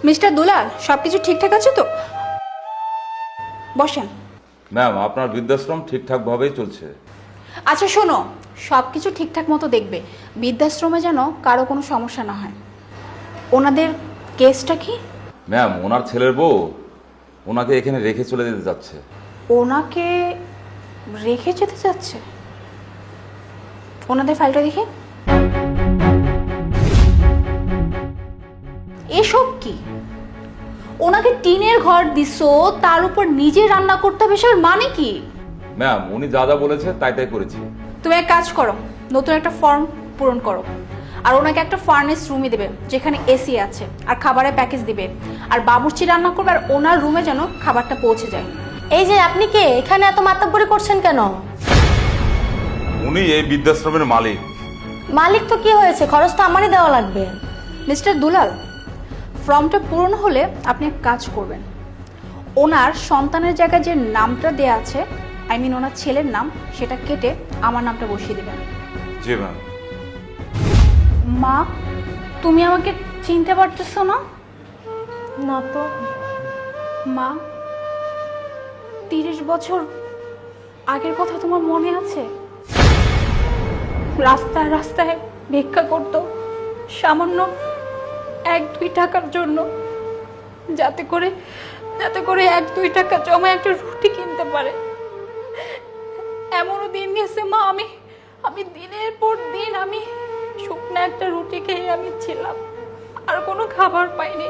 Mister দুলাল, সবকিছু ঠিকঠাক আছে তো? বসেন। ম্যাম, আপনার বৃদ্ধাশ্রম ঠিকঠাকভাবেই চলছে। আচ্ছা শোনো, সবকিছু ঠিকঠাক মতো দেখবে, বৃদ্ধাশ্রমে যেন কারো কোনো সমস্যা না হয়। ওনাদের কেসটা কি? ম্যাম, ওনার ছেলের বউ ওনাকে এখানে রেখে চলে যেতে যাচ্ছে। ওনাকে রেখে যেতে চাচ্ছে? ওনাদের ফাইলটা দেখি। এসব কি? ওনাকে টিনের ঘর দিছো, তার উপর নিজে রান্না করতে হবে, এসবের মানে কি? ম্যাম, উনি যা যা বলেছে তাই তাই করেছি। তুমি এক কাজ করো, নতুন একটা ফর্ম পূরণ করো, আর ওনাকে একটা ফার্নেস রুমে দেবে যেখানে এসি আছে, আর খাবারের প্যাকেজ দিবে, আর বাবুর্চি রান্না করবে, আর ওনার রুমে যেন খাবারটা পৌঁছে যায়। এই যে আপনি কে, এখানে এত মাতব্বরি করছেন কেন? উনি এই বৃদ্ধাশ্রমের মালিক। মালিক তো কি হয়েছে, খরচ তো আমারই দেওয়া লাগবে। মিস্টার দুলাল, ফর্মটা পূরণ হলে আপনি এক কাজ করবেন, ওনার সন্তানের জায়গায় যে নামটা দেয়া আছে, ওনার ছেলের নাম, সেটা কেটে আমার নামটা বসিয়ে দেবেন। জি ম্যাম। মা, তুমি আমাকে চিনতে পারতেছো না? না তো। মা, 30 বছর আগের কথা তোমার মনে আছে? রাস্তায় রাস্তায় ভিক্ষা করতো, সামান্য 1-2 টাকার জন্য, যাতে করে 1-2 টাকা জমা একটা রুটি কিনতে পারে। এমনও দিন গেছে মা, আমি দিনের পর দিন আমি শুকনো একটা রুটি খেয়ে আমি ছিলাম, আর কোনো খাবার পাইনি।